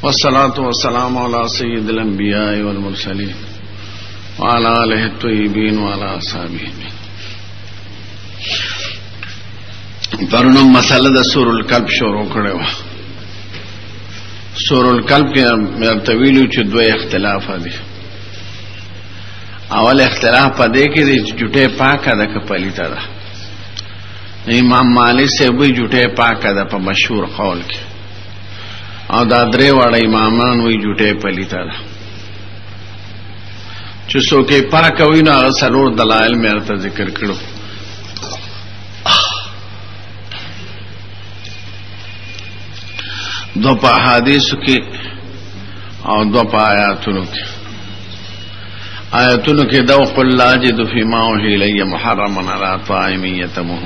والصلاة والسلام على سيد الأنبياء والمرسلين وعلى آله الطيبين وعلى أصحابه. پرونم مسئلہ دا سور القلب شروع کرے وا. سور القلب کے مرتویلو چھ دو اختلاف دی. اول اختلاف پا دے کے دی جھوٹے پاکا دا کپلیتا دا. امام مالک سے بھی جھوٹے پاکا دا پا مشہور قول کے او دا درے واڑا امامان وی جھوٹے پلیتا دا. چھ سوکے پاکا وی نا اغسلور دلائل میرتا ذکر کرو. دو پا حدیث کی اور دو پا آیاتونو کی دو قل لا جد فی ما اوحی الی محرما علی طاعم یطعمہ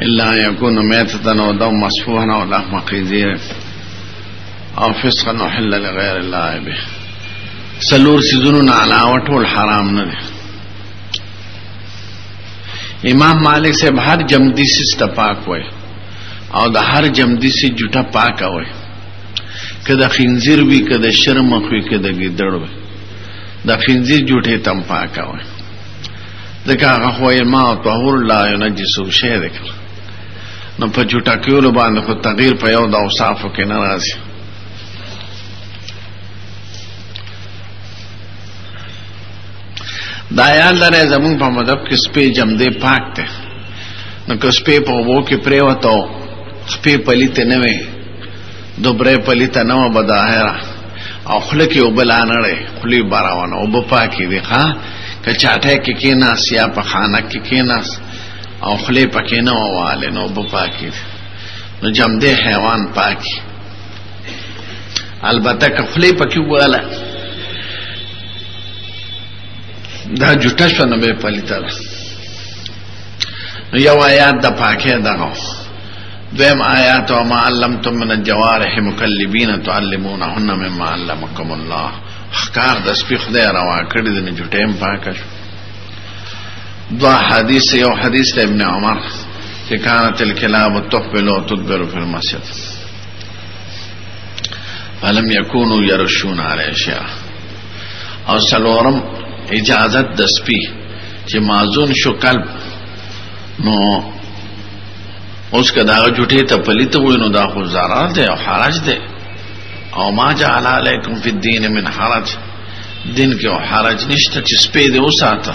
الا یکون میتۃ او دم مسفوحا او لحم خنزیر او فسقا احل لغیر اللہ به. سلور سیزونو علاوہ ټول حرام نه دي. امام مالک سے ہر جمدی سے پاک وای او د هر جمدی سے جوٹا پاکا وای. کدا خنزیر وی کدا شرمخ وی کدا گیدڑ وی دا خنزیر جوٹے تم پاکا وای. دکا غوی ما طهور لا ينجس شیء ذکر نو په جوٹا کیولو باندې خو تغییر په یو د اوصافو کې ناراضي. دا یاد لري زمون په مذهب کې سپې جمدې پاک ته نو که سپې په وو کې پریوتو سپی پلیت نوے دوبرے پلیت نو بداہرا او خلکی او بلانڑے خلی باراوانا او بپاکی دی خواہ که چاٹھے کی ناس یا پا خانہ کی ناس او خلی پکی نو والے نو بپاکی دی نو جمدے حیوان پاکی. البتہ که خلی پکی والا دا جوٹا شو نو بے پلیتا دا. نو یو آیات دا پاکی دا غو دویم آیات وما علمتم من الجوارح مکلبین تعلمونهن مما علمکم اللہ. احکار دا سپی خدای روا کردی دنی جوٹیم پاکا شو. دو حدیث یو حدیث ابن عمر کہ کانت الکلاب تقبل و تدبر فی المسجد فلم یکونو یرشون علی شیئا. او سلورم اجازت دا سپی چی مازون شو قلب نو اس کا داغ جھوٹے تا پلیت ہوئی نو دا خود ضرار دے او حرج دے. او ما جعل علیکم فی الدین من حرج دین کے او حرج نشتا چس پی دے اس آتا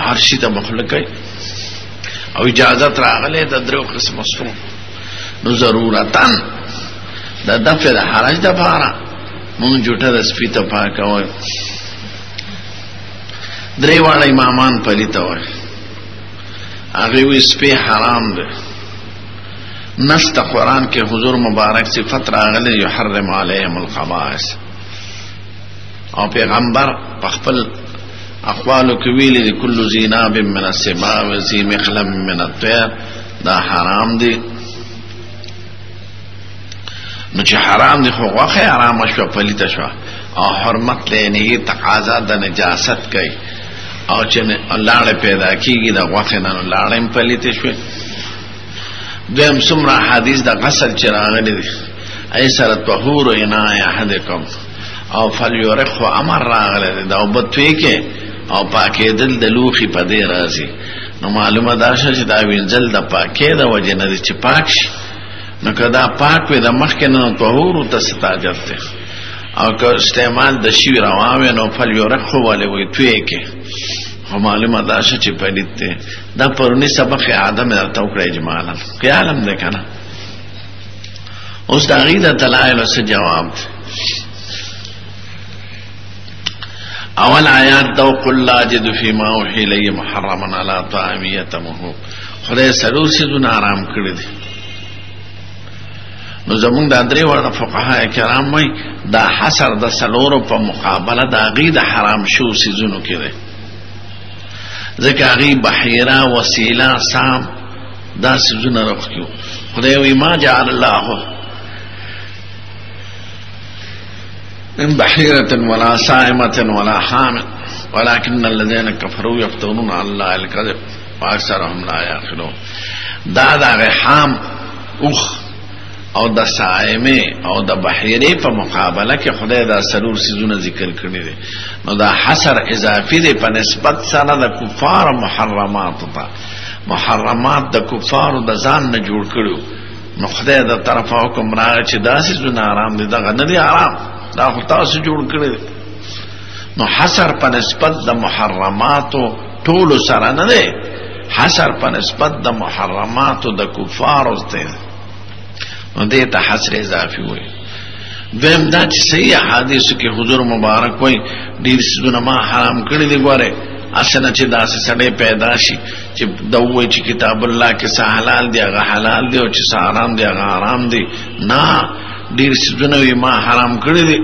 حرشی تا مخلقی او اجازت راغلے دا درو قسم مصفون نو ضرورتاً دا دفع دا حرج دا پارا من جھوٹا دا سپی تا پاکا ہوئی. درے والا امامان پلیتا ہوئی اگیوی سپی حرام دے. نست قرآن کے حضور مبارک صفت راغلے یحرم علیہم الخبائث او پیغمبر پخپل اقوالو کویلی دی کل زیناب من السباع و زی مخلب من الطیر دا حرام دی. نو چی حرام دی خو وقع حرام شو پلیت شو او حرمت لینی یہ تقاضا دا نجاست کئی او چی لار پیدا کی گی دا وقع نانو لارم پلیت شوی. دویم سمرا حدیث دا غسل چراغلی دی ایسر طهور انائی احدکم او فلیورخ و امر راغلی دی دا او بطوی کے او پاکی دل دلوخی پا دی رازی. نو معلومه داشتا چی دا وینزل دا پاکی دا وجه ندی چی پاک شی نو که دا پاک وی دا مخی نو طهورو تا ستاجت دی او که استعمال دا شیوی رواوی نو فلیورخ والی وی توی کے و معلومه داشتا چی پلیت دی. دا پرونی سبق آدم در توقع اجمالا قیالم دیکھنا اس دا غید دلائل سے جواب دی. اول آیات دو قل لا جد فی ما اوحی لی محرما علی طاعم یطعمہ خدای سرور سیزون آرام کردی. نو زمون دا درې ورنه فقها کرام وای دا حصر د سلورو په مقابله دا غید حرام شو سیزونو کړي ځکه غي بحیره وسیله سام دا سیزونه راخیو. خدای وی ما جعل الله من بحیره ولا صائمه ولا حام ولكن الذين كفروا يفترون على الله الكذب واكثرهم لا يعقلون. دا حام اوخ او د صائمه او د بحیره په مقابله کې خدای دا سرور سيزونه ذکر کړی دي نو دا حصر اضافي دی په نسبت سره د کفار محرمات ته محرمات د کفار د ځان نه جوړ کړو نو خدای د طرفه حکم راغی چې دا سيزونه حرام دي دا نه دي حرام دا خو تاسو جوړ کړی نو حصر په نسبت د محرماتو ټول سره نه دی حصر په نسبت د محرماتو د کفارو ته نو دیتا حصر اضافی ہوئی دویم دا چی صحیح حادثو کی حضور مبارک ہوئی دیر سیدونا ما حرام کردی دی گوارے اسنا چی دا سی سڑے پیدا شی چی دووی چی کتاب اللہ کسا حلال دی اگا حلال دی و چی سا حرام دی اگا حرام دی نا دیر سیدونا وی ما حرام کردی دی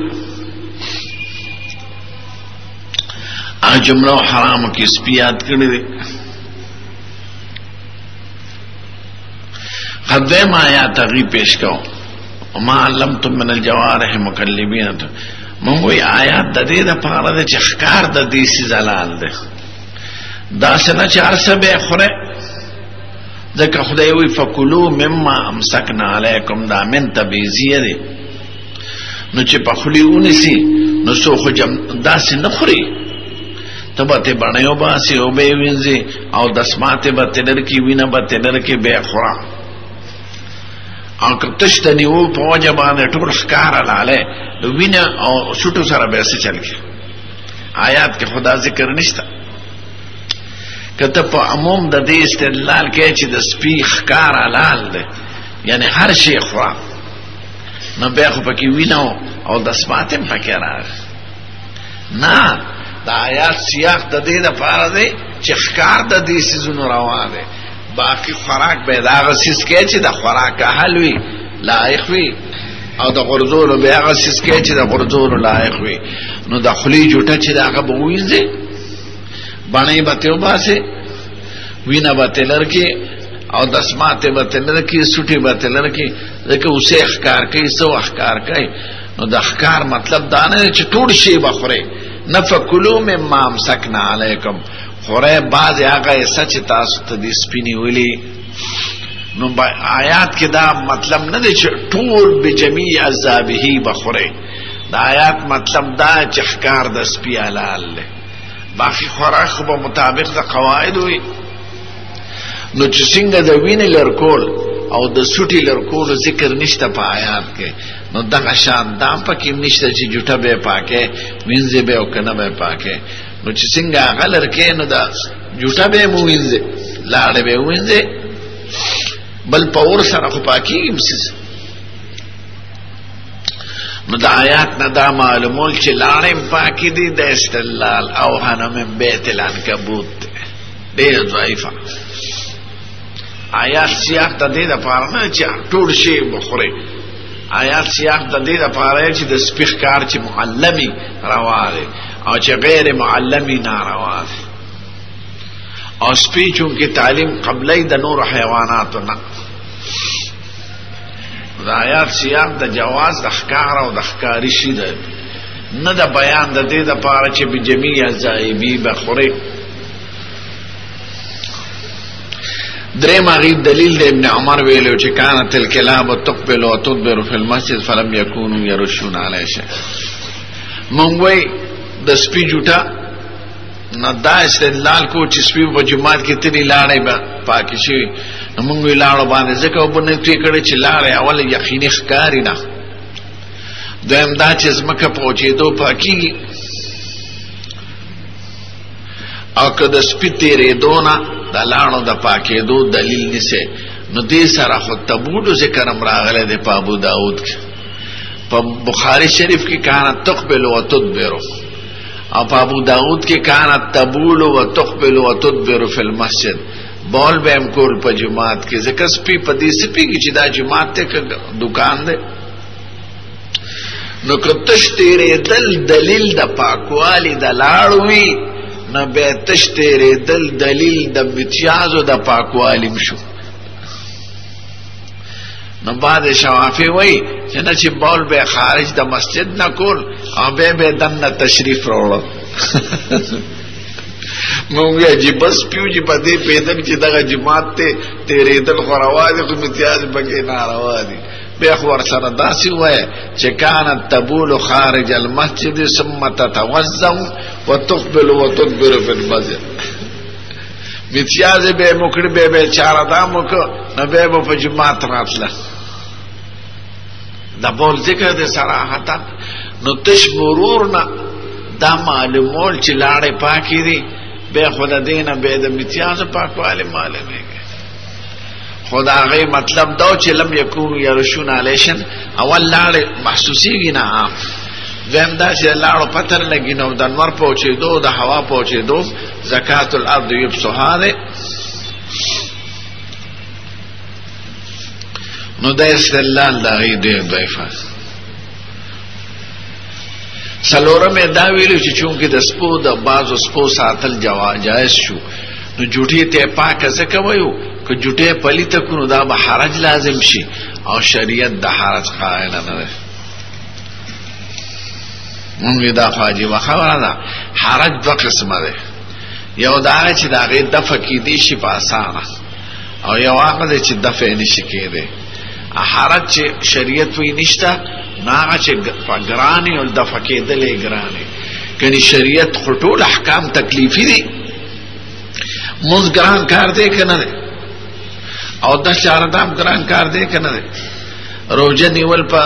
جملو حرام کی سپیات کردی دی خدیم آیات اغی پیش کهو وما علمتم من الجوارح مکلبین منگوی آیات دا دی دا پارا دی چه خکار دا دیسی زلال دی دا سنا چه عرصه بے خوره ذکر خدایوی فکلو مما امسکنا علیکم دا من تبیزیه دی نو چه پخلیونی سی نو سو خو دا سی نخوری تبا تی بانیو باسی او بے وینزی او دسماتی با تلرکی وینا با تلرکی بے خورا او کتش د نیو په وجه باندې ټول ښکار لاله وینه او شټو سره به څه چل کی آیات کې خدا ذکر نشته کته په عموم د دې استدلال کې چې د سپی ښکار لال ده یعنی هر شی خو نو به خو پکې وینه او د سپاتم پکې راغ نه د آیات سیاق د دې لپاره دی چې ښکار د دې سيزونو روانه باقی خوراک به دا غسیس کې چې د خوراک حل وي لایق وي او د غرزول به غسیس کې چې د غرزول لایق وي نو د خلی جوټه چې دا غو وینځي باندې به ته وباسه وینا به تلر کې او د سماته به تلر کې سټي به تلر کې ځکه اوسه احکار کوي سو احکار کوي نو د احکار مطلب دا نه چې ټول شی بخوره نفکلوا مما امسکنا علیکم خوره باز آگا سچ تاسو تا دی سپینی ولی نو با آیات کی دا مطلب نده چه طول بجمیع عذابهی بخوره دا آیات مطلب دا چه خکار دا سپی حلال لے باقی خوراک خوب مطابق دا قواعد ہوئی نو چه سنگ دا وین لرکول او دا سوٹی لرکول ذکر نشتا پا آیات کے نو دا شان دام پا کم نشتا چه جوٹا بے پاکے وینزی بے او کنا بے پاکے نو چې څنګه غلر کې نو دا جوټه به مو وینځي لاړ به وینځي بل پور سره خو پاکي مسس نو دا آیات نه دا معلومول چې لاړم پاکي دي د استدلال او حنم بیت العنکبوت ډېر ضعیفه آیات سیاق د دې لپاره نه چې ټول شی بخوري آیات سیاق د دې لپاره چې د سپیخ کار چې معلمي راواره او چې غیر معلمی ناروا او سپی چونکه تعلیم قبلی د نور حیواناتو نه د آیات سیاق د جواز د ښکار او د ښکاری شي ده نه د بیان د دې د پاره چې بجمیع زایبی بخوري درې ماغي دلیل د ابن عمر ویلو چې کانت الکلاب تقبل وتدبر فی المسجد فلم یکونوا یرشون علی شیء مونږ د سپی جوټا نه دا استدلال کو چې سپی په جماعت کې تری لاړې به پاکي شي نو موږ وی لاړو باندې ځکه وبنه کې کړي چې لاړې اول یقیني ښکاری نه دویم دا چې زمکه پوهچېدو پاکي او که د سپی تیرېدو نه د لاړو د پاکېدو دلیل نیسي نو دې سره خو تبولو ذکر هم راغلی دی په ابو داود کې په بخاری شریف کې کانت تقبل و تدبر او په ابو داود کې کانت تبول و تقبل و تدبر فی المسجد بول به هم کول په جماعت کې ځکه سپی په دې سپی کې چې دا جماعت ته دکان دی نو کتش تیرېدل دلیل د پاکوالي د لاړوي نه به تش تیرېدل دلیل د امتیازو د پاکوالي شو نو بعد شوافی وی چې نه چې بول به خارج د مسجد نه کول او به دنه تشریف راوړل مونږ یې بس پیو چې په دې پیدل چې دغه جماعت ته تیرېدل خو روا دي خو امتیاز پکې ناروا دي بیخ ورسره داسې وایه چې کانت تبول خارج المسجد ثم تتوضا وتقبل وتدبر في المسجد. میتیازې به یې مکړي بیا به یې چارهدام وکړه نو بیا به په جومات راتله. دا بول ذکر دی صراحتا. نو تش مرور نه دا معلومول چې لاړې پاکې دي بیا خو د دې نه بیا د میتیازو پاکوالی معلومېږي. خو د هغې مطلب دا چې لم یکونو یرشون علیشن اول لاړې محسوسېږي نه عام. دویم دا چې د لاړو پته نه لګي نو د نور په اوچېدو د هوا په اوچېدو زکات الارض یبسها دی. نو د استدلال د هغې ډېر ضعیفه. څلورم یې دا ویلو چې چونکې د سپو د بعضو سپو ساتل جایز شو نو جوټې ته یې پاکه ځکه وایو که جوټې پلیته کړو نو دا به حرج لازم شي او شریعت د حرج قایله نه دی. مونږ دا واجبه خبره ده. حرج دوه قسمه دی. یو دا هغه چې د هغې دفع کیدی شي په اسانه او یو هغه دی چې دفع یې نشي کیدی. حرج چې شریعت وی نشته نو هغه چې په ګرانې او دفع کېدل یې ګرانې. کني شریعت خو ټول احکام تکلیفي دي. مونځ ګران کار دی که نه دی او د چارهدام ګران کار دی که نه دی. روژه نیول په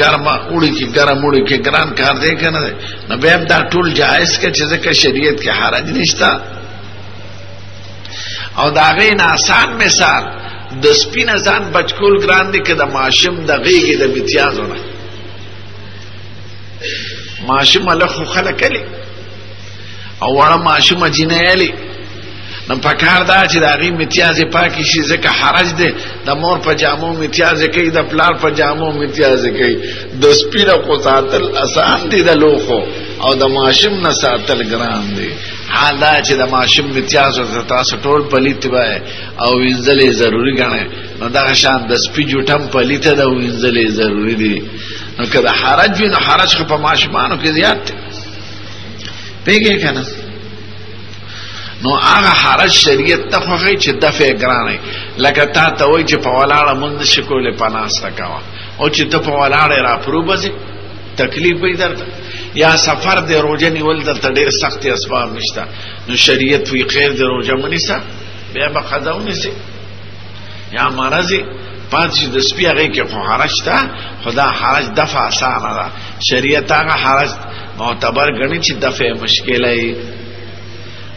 ګرمه اوړي کې ګرم اوړي کې ګران کار دی که نه دی. نو بیا هم دا ټول جایز که چې ځکه شریعت کې حرج نشته. او د هغې نه آسان مثال د سپي نه ځان بچ کول ګران دی که د ماشوم د غېږې د میتیازو نه. ماشوم هلک خو خلک هلي او وړه ماشومه جینۍ هلي نو پکار دا چې د هغې میتیازې پاکې شي ځکه حرج دی. د مور په جامو میتیازې کوي د پلار په جامو میتیازې کوي. د سپي نه خو ساتل اسان دی د لوښو او د ماشوم نه ساتل ګران دی. حال دا چې د ماشوم میتیازو ته تاسو ټول پلیت وایي او وینځل یې ضروري ګڼئ نو دغه شان د سپي جوټه هم پلیته ده او وینځل یې ضروري دي. نو که د حرج وي نو حرج خو په ماشومانو کې زیات دی. پوهېږئ که نه؟ نو هغه حرج شریعت ته خوښوي چې دفع یې ګرانوي. لکه تا ته وایي چې په ولاړه مونځ نشي کولی په ناسته کوه او چې ته په ولاړه یې راپرو بځې تکلیف به یې درته. یا سفر دی روژه نیول درته ډېر سختې اسباب نشته نو شریعت وایي خیر دی روژه مه نیسه بیا به قضا ونیسې. یا مرض یې پاتې شي د سپي هغې کې خو حرج شته خو دا حرج دفع اسانه ده. شریعت هغه حرج معتبر ګڼي چې دفع یې مشکله یي.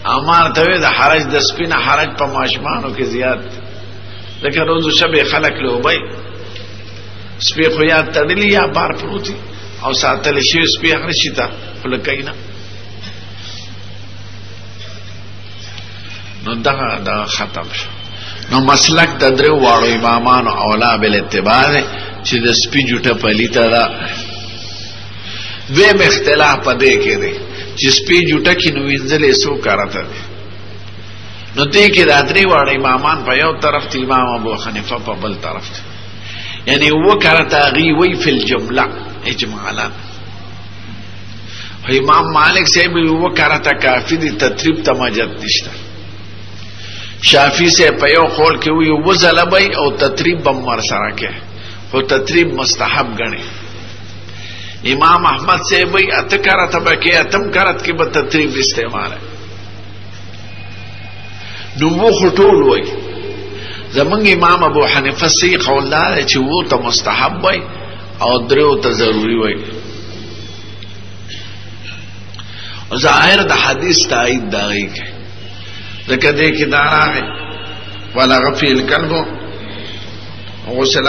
امار ته وی د حرج د سپي نه حرج په ماشومانو کې زیات ځکه روز و شب خلک لوبوي. سپي خو یا تړلي یا بار پروتي او ساتلی شوي سپي هغه شي ته خوله کوي نه. نو دغه ختم شو. نو مسلک د درې واړو امامانو اولا بالاتباع دی چې د سپي جوټه پلیته ده. دویم اختلاف په دې کې دی چې سپي جوټه کې نو وینځل یې څو کارته دی. نو دې کې دا درې واړه امامان په یو طرف ته امام ابو حنیفه په بل طرف ته یعنی اووه کارته هغې وایي فی الجمله اجمالا. امام مالک صاحب اووه کارته کافي دي تطریب ته مجد نشته. شافعي صاحب په یو قول کې وایي اووه ځله به او تطریب به هم ورسره کوي خو تطریب مستحب ګڼي. امام احمد صاحب وایي اته کارته به کوي اتم کارت کې به تطریب استعماله. نو اووه خو ټول وایي. زمونږ امام ابو حنیفه صحیح قول دا دی چې اووه ته مستحب وایي او دریو ته ضروري وایي. ظاهر د حدیث تایید د هغې کوي ځکه دې کې دا راغی ولغ فی الکلب غسل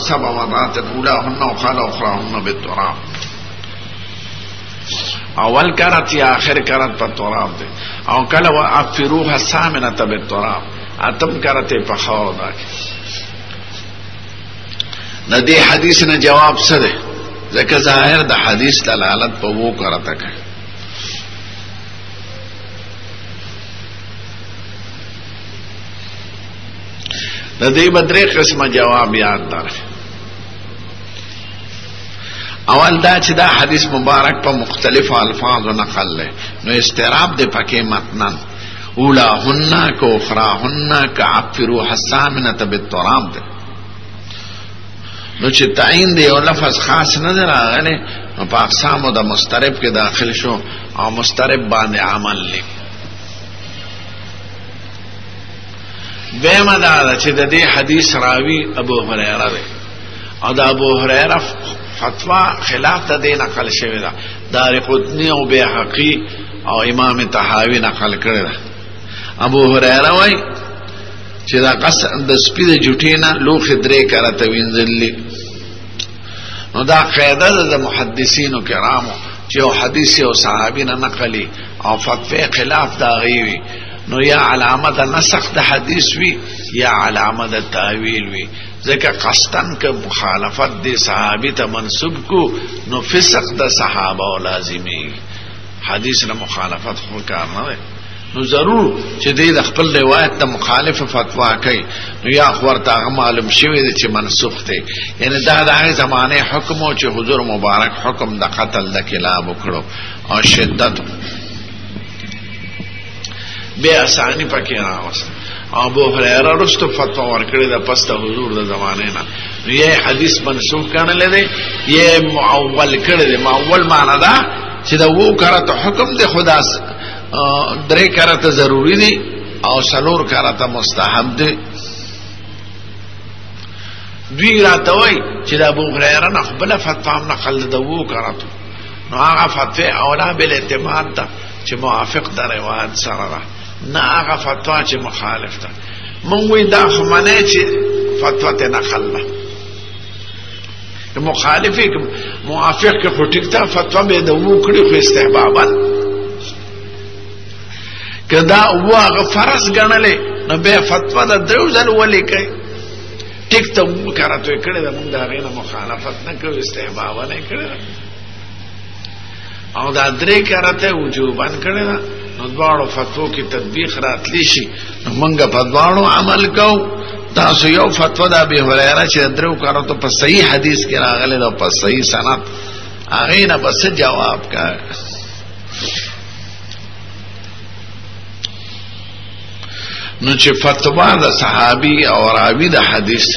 سبع مرات اولاهن وقال اخراهن بالتراب. اول کرت یا آخر کرت په تراب دی او کله وافروها الثامنه بالتراب اتم کرت په خاور دا د دې حدیث نه جواب څه دی ځکه ظاهر د حدیث دلالت په وو کرته کوي. د دې بدرې قسمه جواب یاد دار. اول دا چې دا حدیث مبارک په مختلفو الفاظو نقل لے نو استعراب دے پکے متنن اولاهن کو اخراهن کعفروها الثامنة بالتراب دے نو چې تعین دی او لفظ خاص نه دی راغلی نو په اقسامو د مسترب کې داخل شو او مسترب باندې عمل لی. دویمه دا ده چې د دې حدیث راوی ابو هریره دی او د ابو هریره فتوا خلاف د دې نقل شوی ده. دارقطنی او بیهقی او امام طحاوی نقل کړی ده. ابو هریره وایي چې دا قصد د سپي د جوټې نه لوښې 3 کرته وینځلي. نو دا قاعده ده د محدثینو کرامو چې یو حدیث یو صحابي نه نقلي او فتوی خلاف د هغې وي نو یا علامه د نسخ د حدیث وي یا علامه د تاویل وي. ځکه قصدن که مخالفت د صحابي ته منسوب کو نو فسق د صحابه او لازمي حدیث نه مخالفت خو کار نه دی. نو ضرور چې دې د خپل روایت ته مخالف فتوا کوي نو یا ورته معلوم شوی دی چې منسوخ دی. یعنی دا د هغې زمانې حکم و چې حضور مبارک حکم د قتل د کلاب وکړو او شدت بے اسانی پکې راوست. ابو هريره رستو فتوا ورکړې ده پس د حضور د زمانې نه نو یې حدیث منسوخ کړل دی یې معول کړی دی. معول معنی ده چې د 2 کرته حکم دی خدا 3 کرته ضروری دی او 4 کرته مستحب دی. دوی راته وایي چې د ابو هريره نه بل فتوا نقل د 2 کرته نو هغه فتوا اولا بل اعتماد ده چې موافق د روایت سره ده نه هغه فتوا چې مخالف ده. مونږ وی دا خو منه چې فتوا ته نقل ده مخالفه موافق کې خو ټیک ته فتوا به د وکړي خو استحبابا کدا هغه فرض ګڼلې نو به فتوا د درو ځل ولې کوي ټیک ته وکړه ته کړه مونږ دا غینه مخالفت نه کوي استحبابا نه کړه او دا 3 کرته وجوبان کړه نو دواړو فتوو کې تطبیق راتلی شي نو موږ په دواړو عمل کوو. تاسو یو فتوا د ابي هريره چې 3 کرته په صحیح حدیث کې راغلی دا په صحیح سند هغې نه بس جواب کا. نو چې فتوا د صحابي او راوي د حدیث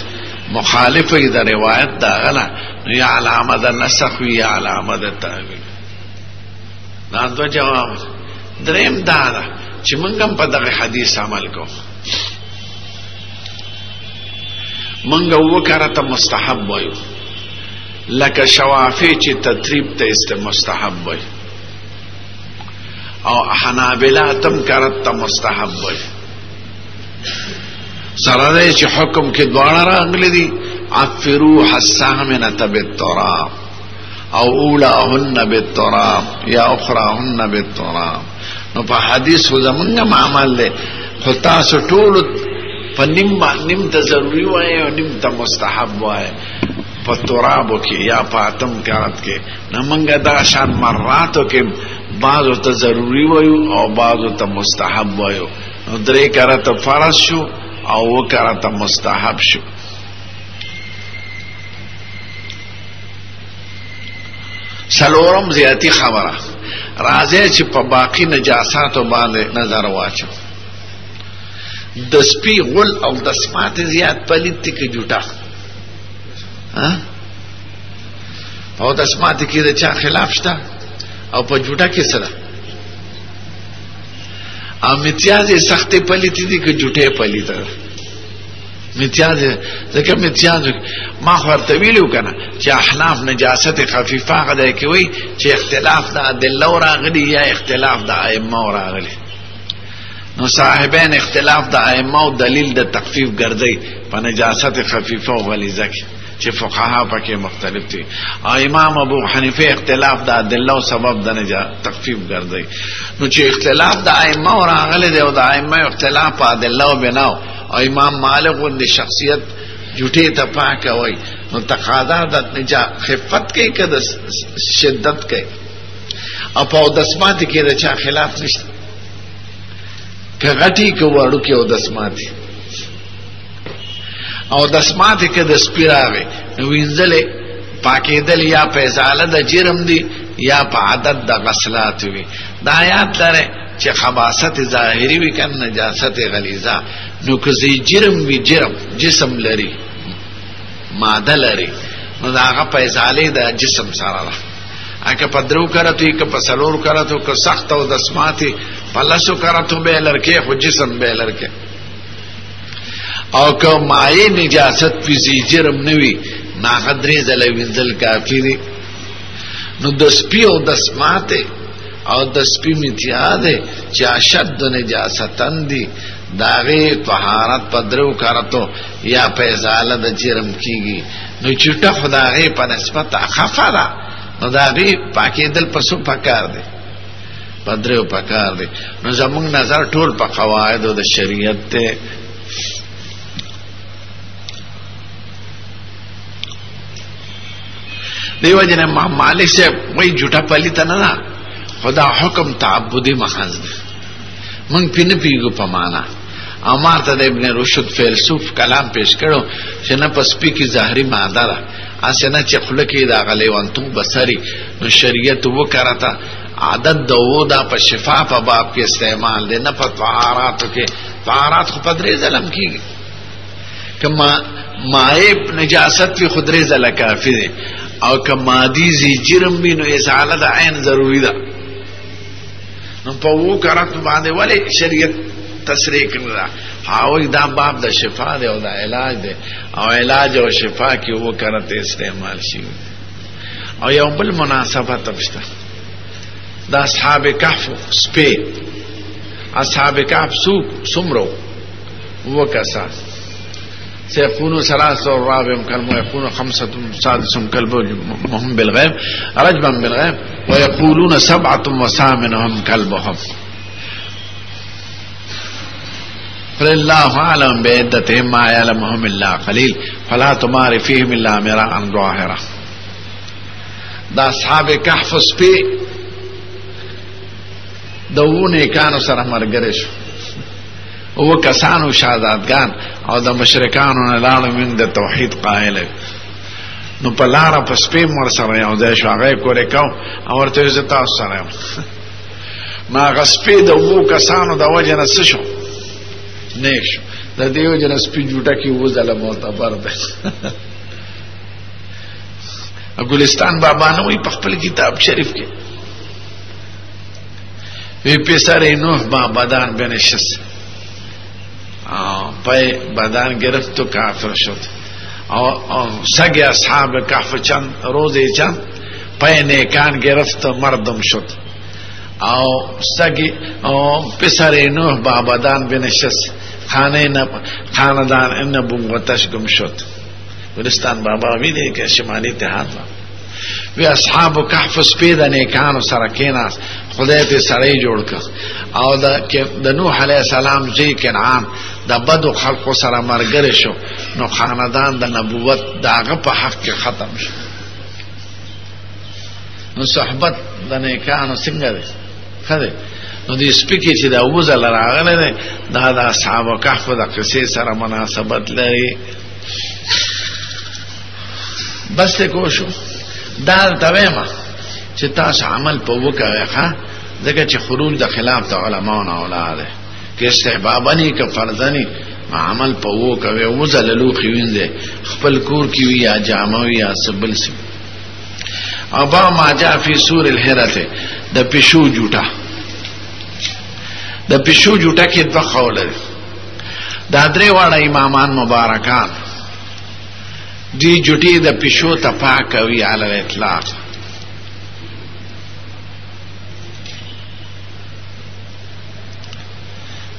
مخالفه د روایت دا غلا نو یا علامه د نسخ وي یا علامه د تاویل. دا دو جواب. دریم دا ده چې موږ هم په دغه حدیث عمل کوو. موږ 2 کرته مستحب وایو لکه شوافی چې تطریب ته مستحب وایي او حنابلہ تم کرته مستحب وایي. سره دی چې حکم کې دواړه راغلي دي عفروح السامنة بالتراب او اولاهن بالتراب یا اخراهن بالتراب. نو په حدیث خو زمونږ عمل دی خو تاسو ټولو په نیم ته ضروري وایي او نیم ته مستحب وایي په ترابو کې یا په اتم کرت کې. نو موږ دا شان مراتو کې بعضو ته ضروري وایو او بعضو ته مستحب وایو. نو 3 کرته فرض شو او 2 کرته مستحب شو. سلورم زیاتی خبره راځي چې په باقی نجاساتو باندې نظر واچو. د سپي غل او د سمات زیات پلیت کې جوټه او د سمات کې د چا خلاف شته او په جوټه کې سره امتیاز سخت پلیت دي کې جوټه پلیت امتیاز ځکه امتیاز ما ورته ویلو کنه چې احناف نجاست خفیفه غدا کوي چې اختلاف د ادله راغلي یا اختلاف د ائمه راغلي. نو صاحبین اختلاف د ائمه او دلیل د تخفیف ګرځي په نجاست خفیفه او غلیظه کې چې فقها پکې مختلف دي. امام ابو حنیفه اختلاف د ادله او سبب د تخفیف ګرځي. نو چې اختلاف د ائمه راغلي دی او د ائمه اختلاف په ادله او بناو او امام مالک ولې شخصیت جوټه ته پاکه وای نو تقاضا د خفت کې کده شدت کې او په دسمات کې د چا خلاف نشته کغټي کې وړو کې او دسمات او دسمات کې د سپیراوي نو وینځلې پاکې دل یا په ازاله د جرم دی یا په عدد د غسلات وي. د آیات لره چې خباثت ظاهری وي کنه نجاست غلیظه نو که زی جرم وی جرم جسم لري ماده لري نو دا هغه فیصله د جسم سره ده. اګه په درو کرته یک په سلور کرته کو سخت او د سماعتي په لاسو کرته به لړکه خو جسم به لړکه او که مایه نجاست فی جرم نوی ناقدری زله وینځل کافی دی. نو د سپی او د سماعته او د سپی میتیاده چې اشد نجاستن دی داغه طهارت پدرو کرتو یا په ازاله د جرم کیږي. نو چټه خدای په نسبت خفرا نو داغه پاکي دل پسو پکار دی پدرو پکار دی. نو زمونږ نظر ټول په قواعد او د شریعت ته. دیو جن مالک سے وہی جھوٹا پلیتا نہ خدا حکم تعبدی محض دی من پین پیگو پمانا. امار تا ابن رشد فیلسوف کلام پیش کرو چې نه پسپی کی ظاهری ماده ده اسه نه چخله کی دا غلی وانتو بصری. نو شریعت وہ کرتا عادت دو دا په شفا په باب کې استعمال دی نه په طهارات کې. طهارات خو پدری ظلم کیږي کما مائب نجاست فی خدری ظلم کافی دی او کمادی زی جرم بھی نو ازاله د عین ضروری ده. نو په وو کرت باندې ولی شریعت تصریح کړل هاوی دا باب د شفا دی او د علاج دی او علاج او شفا کې وو کرت استعمال شي. او یو بل مناسبت پښتا د اصحاب کهف سپی اصحاب کهف سمرو وکسا سيكون ثلاثة رابعهم كلب ويكون خمسة سادسهم كلبهم بالغيب رجما بالغيب ويقولون 7 وثامنهم كلبهم قل الله أعلم بعدتهم ما يعلمهم إلا قليل فلا تمار فيهم إلا مراء ظاهرا. دا اصحاب کهف سپی دونه کانو سره مرګره شو او کسانو شهادتګان او د مشرکانو نه لاړ من د توحید قائل. نو په لار په سپیم ور سره یو ځای شو هغه کولې کو او ورته زه تاسو سره ما غسپې د وو کسانو د وجه نه څه شو نه شو د دیو جن سپی جوټه کې و ظلم معتبر ده. ګلستان بابا نو په خپل کتاب شریف کې وی پسر نوح با بدن بنشست پای بدن گرفت تو کافر شد. او سگ اصحاب کهف چند روزی چند پای نیکان گرفت مردم شد. او سگ پسر نوح با بدن بنشست خاندان نبوتش گم شد. ګلستان بابا ویلي کې شمالي اتحاد وی اصحاب کهف سپید نیکانو سره کېناست خدای ته سړی جوړ کړ او د نوح علیه السلام زوی کنعان د بدو خلقو سره مرګره شو. نو خاندان د نبوت داغه په حق کې ختم شو. نو صحبت د نیکانو څنګه ده خدای نو دې سپیکي چې دا وزل راغله ده دا د اصحاب کهف د قصې سره مناسبت لري. بس ته کوشو دا دویمه چې تاسو عمل په وکړئ ښا ځکه چې خروج د خلاف د علماو نه اولاده کې استحبابني که فرضني عمل په وکړئ وزللو خوینده خپل کور کې وي یا جامه وي یا سبل سي. ابا ما جاء فی سور الهرته د پښو جوټه د پښو جوټه کې د قوله دا درې واړه امامان مبارکان دی جوټي د پښو ته پاک وي علی الاطلاق.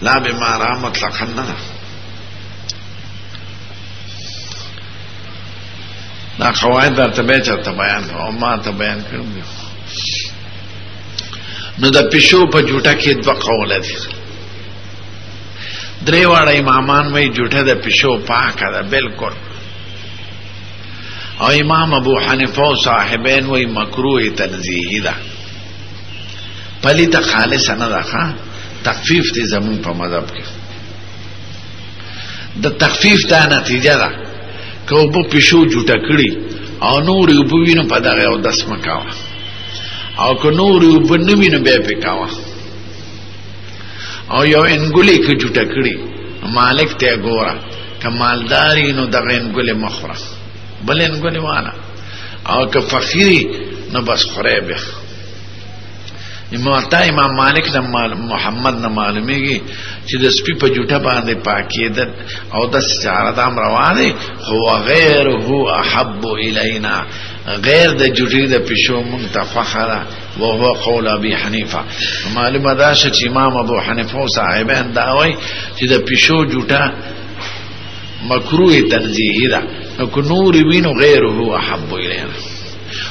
لا بما را مطلقا نه دا قواعد درته به چاته بیان او ما ته بیان کړم. نو د پښو په جوټه کې دوه قوله دي. درې واړه امامان وایي جوټه د پښو پاکه ده بالکل او امام ابو حنیفه او صاحبین وی مکروه تنزیهی ده پلیت خالص نه ده. تخفیف تی زمون په مذهب کې د تخفیف دا نتیجه ده که وبو پښو جوټه کړي او نور وبو وینو په دغه او داس مکاوه او که نور وبو نوینو به پکاوه او یو انګولې کې جوټه کړي مالک ته ګوره کمالداري نو دغه انګولې مخره بل انګولې وانا او که فقیری نو بس خوره بیا. امام مالک نه محمد نه معلومیږي چې د سپي په جوټه باندې پاکیدل او د سجارتام روانه هو غیره احب الینا، غیر د جوټي د پښو مونږ ته فخره وهو قول ابي حنيفه. معلومه ده چې امام ابو حنیفه صاحبان دا وایي چې د پښو جوټه مکروه تنزیهی ده، نو کو نور وینو غیره احب الینا.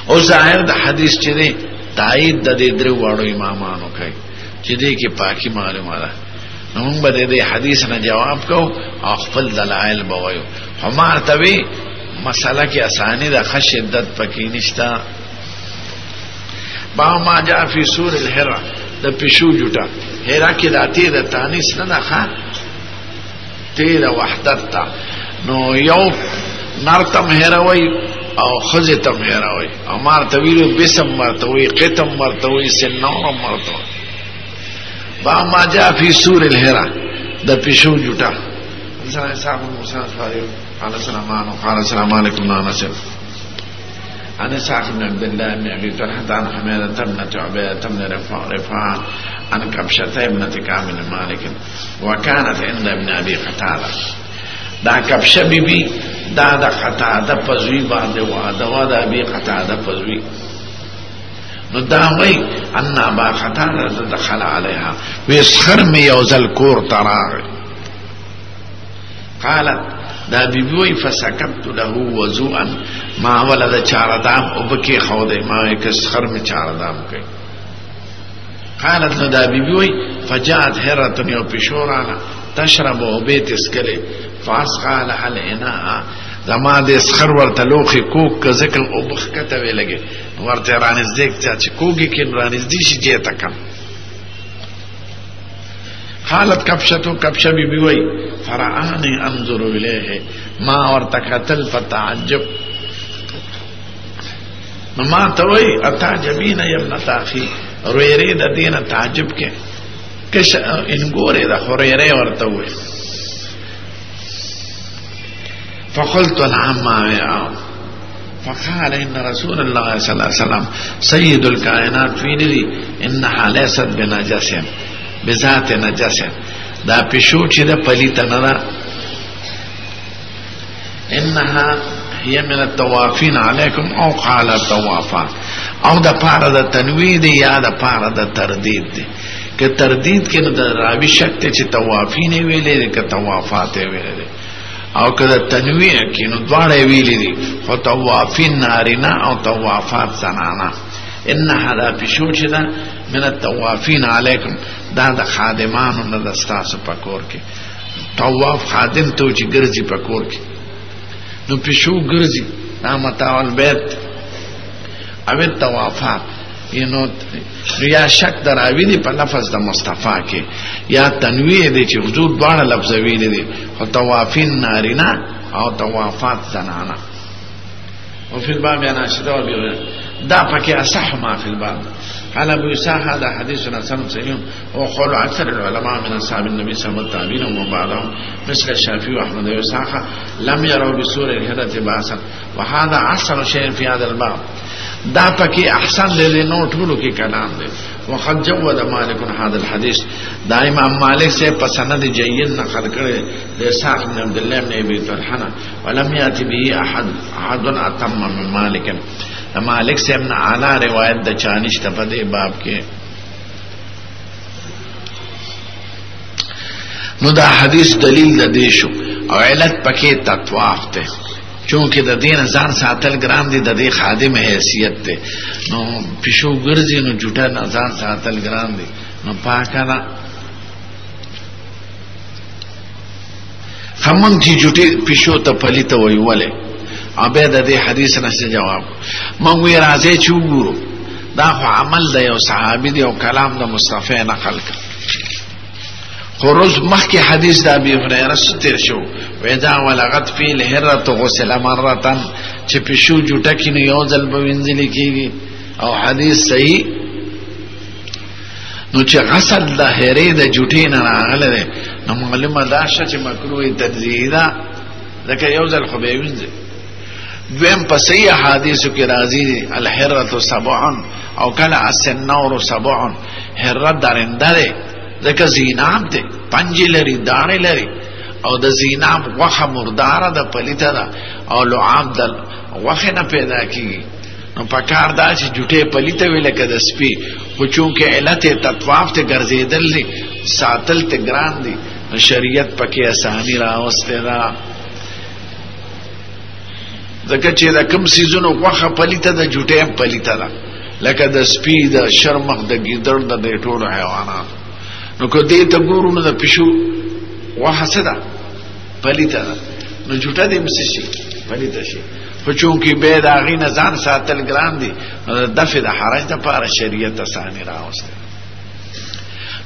او ظاهر د حدیث چې دی تایید د دې درو واړو امامانو کوي چې دې کې پاکي معلومه ده. نو موږ به دې حدیث نه جواب کو او خپل دلایل به وایو. همار توی مسله کې اسانی ده، خشدت پکې نشتا. با ما جاء فی سور الهرا د پښو جوټه هرا کې داتې د تانیس نه ده ښه ته د وحدت تا. نو یو نرتم هروي او خزتم هروي، امر تویلو بسم مرتوي قتم مرتوي سنور مرتوي. با ما جاء فی سور الهرا د پښو جوټه انسان صاحب موسی فاضل قال السلام عليكم قال السلام عليكم ناصر انا صاحب بن عبد الله بن ابي طلحه عن حميده بن عبيده بن رفاعه عن كبشه ابنه كعب بن مالك وكانت عند ابن ابي قتاده. دا کبشه بیبی دا د قتاده پزوی باندې واده وا د ابي قتاده پزوی. نو دا وای ان ابا قتاده دخل عليها ويسخر می یوزل کور تراغ. قالت دا بیبی وای فسكبت له وضوءا ما ولد چاردام او بکی خوده ما کسخر می چاردام کوي. قالت نو دا بیبی وای فجاءت هره یو پښورانا تشرب او بیت اسکله فاسقا لها الاناء زما د اسخر ورته لوخي کوک ذکر او بخکته وی لګي ورته رانزدیک چې کوګي کې رانزدی شي جته کم. حالت کبشتو کبشه بی بی وی فرعانی انظر الیه ما ورته قتل فتعجب. ما توي اتعجبین ابنت اخي رويري د دین تعجب کې کش انګوره د خوريره ورته وي. فقلت نعم ما فقال ان رسول الله صلى الله عليه وسلم سيد الكائنات في ندي انها ليست بنجس بذات نجس. دا پښو چې د پلیت نه ده انها هي من الطوافين عليكم او قال الطوافا او د پاره د تنوید یا د پاره د تردید دي. که تردید کې د راوی شک ته چې طوافین ویلې که طوافات ویلې او که تنویع کې نو دواړه ویلې دي خو طوافین نارینا او طوافات زنانا. انها دا پښو چې ده من الطوافین علیکم دا د خادمانو نه د ستاسو په کور کې. طواف خادم ته چې ګرځي په کور کې نو پښو ګرځي دا متاع البیت او طوافات اینو یا شک دراوی دی په لفظ د مصطفی کې یا تنویع دی چې حضور دواړه لفظ ویل دي خو طوافین نارینا او طوافات زنانا. وفي الباب انا اشهد دا پکې اصح ما في الباب. قال ابو اسحاق هذا حديث حسن صحيح وقول اكثر العلماء من اصحاب النبي صلى الله عليه وسلم وبعضهم مثل الشافعي واحمد واسحاق لم يروا بسوره الهدى باسا وهذا احسن شيء في هذا الباب. دا پکې احسن دې نو ټولو کې کلام دی. وقد جود مالك هذا الحديث دا امام مالک سے پسند جيد نقل کړي د اسحاق بن عبد الله بن ابي طلحه ولم ياتي به احد اتم من مالك. مالک سے ابن اعلی روایت د چانش ته په دې باب کې. نو دا حدیث دلیل د دې شو او علت پکې تطواف ته چونکه د دین ځان ساتل ګران دي د دې خادم حیثیت ته. نو پښو ګرځي نو جوټه نه ځان ساتل ګران دي نو پاکه خمن چې جوټه پښو ته پلیته ویولې ابه د دې حدیث نه جواب مونږ یې راځي چې وګورو دا خو عمل د یو صحابي دی او کلام د مصطفی نقل کړ. خروج مخکې حدیث د ابي هريره ستر شو ودا ولغت فی الهره غسل مره چې پښو جوټه کې نه یو ځل به وینځل کېږي او حدیث صحیح. نو چې غسل د هره د جوټې نه راغله نو معلومه ده چې مکروه تنزیه ده ځکه یو ځل خو به وینځي. دویم په صحیح حدیثو کې راځي الحرة سبع او کله السنور سبع. حرة درنده ده ځکه زیناب ده، پنجې لري، داړې لري، او د زیناب غوښه مرداره ده، پلیته ده، او لعاب د غوښې نه پیدا کیږي. نو پکار دا چې جوټې پلیته وي لکه د سپي، خو چونکې علت تطواف ته ګرځېدل دي، ساتل ته ګران دي، شریعت پکې اساني راوستې ده. ځکه چې د کوم سیزونو غوښه پلیته ده، جوټې هم پلیته ده، لکه د سپي، د شرمخ، د ګیدړ، د ټولو حیوانات. نو که دې ته ګورو نو د پیشو غوښه څه ده؟ پلیته ده. نو جوټه دې هم څه شي؟ پلیته شي. خو چونکې بیا د هغې نه ځان ساتل ګران دي، نو د دفع د حرج دپاره شریعت اساني راوستی.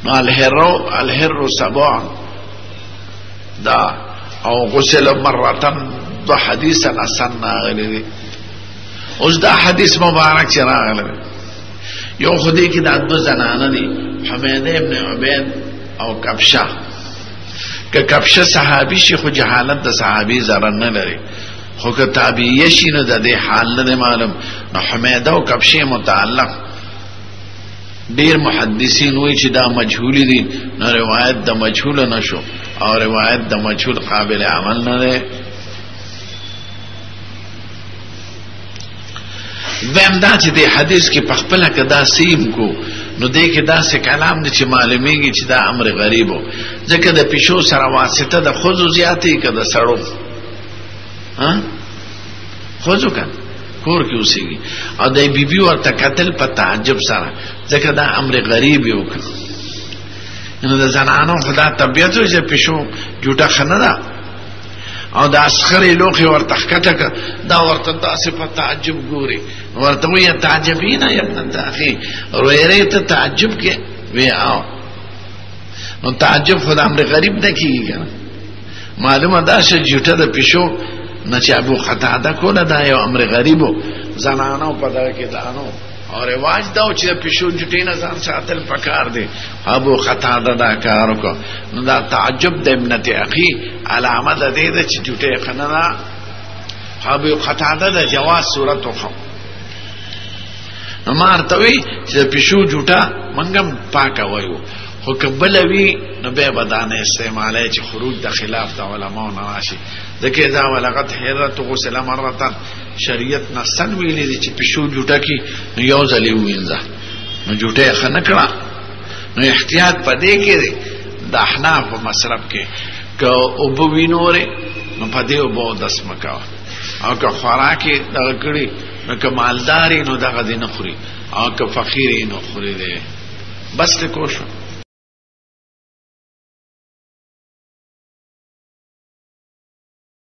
نو الحر سبع دا او غسل مرتن دو حدیث حسن راغلی دی. اوس دا حدیث مبارک چې راغلی دی، یو خدای کې دا دو زنانه دي، حمیده ابن عبید او کبشه. که کبشه صحابي شي خو جهالت د صحابي ضرر نه لري، خو که تابعیه شي نو د دې حال نه معلوم. نو حمیده او کبشه متعلق ډیر محدثین وایي چې دا مجهول دي، نو روایت د مجهول نشو، او روایت د مجهول قابل عمل نه ده. ویم دا چې د حدیث کې په خپله که دا سیم کو، نو دې کې داسې کلام دی چې معلومیږي چې دا امر غریب و. ځکه د پیشو سره واسطه د ښځو زیاتې که د سړو؟ ښځو که کور کې اوسېږي، او د بیبي ورته کتل په تعجب سره، ځکه دا امر غریب یې وکړ. نو د زنانو خو دا طبیعت و چې پیشو جوټه ښه نه ده، او د اسخرې لوښې ورته ښکته که، دا ورته داسې په تعجب ګوري، ورته وایي تعجبینه یا ابنة اخي، رویرې ته تعجب کې وی آو. نو تعجب خو د امر غریب نه کېږي که نه. معلومه دا شه جوټه د پیشو نه چې ابو قتاده کوله، دا یو امر غریب و، زنانو په دغه کې دا نو. او رواج دا و چې د پیشو جوټې نه ځان ساتل پکار دی. ابو قتاده دا کار وکړ. نو دا تعجب د ابنة اخي علامه د دې ده چې جوټې ښه نه ده. ابو قتاده د جواز صورت وښو. نو ما ورته وی چې د پیشو جوټه موږ هم پاکه وایو، خو که بله وي نو بیا به دا نه استعمالی چې خروج د خلاف د علماو نه راشي. ځکه اذا ولغت حرة غسل مرة، شریعت نصن ویلی دی چې پیشو جوټه کی نو یو ځلې ووینځه، نو جوټه یې ښه نه کړه. نو احتیاط په دې کې دی د احناف په مصرف کې، که اوبه وینورې نو په دې اوبه اودس مه کوه، او که خوراک یې دغه کړي نو که مالدار نو دغه دې نه خوري، او که فقیر نو خوري دی. بس ته کوشو.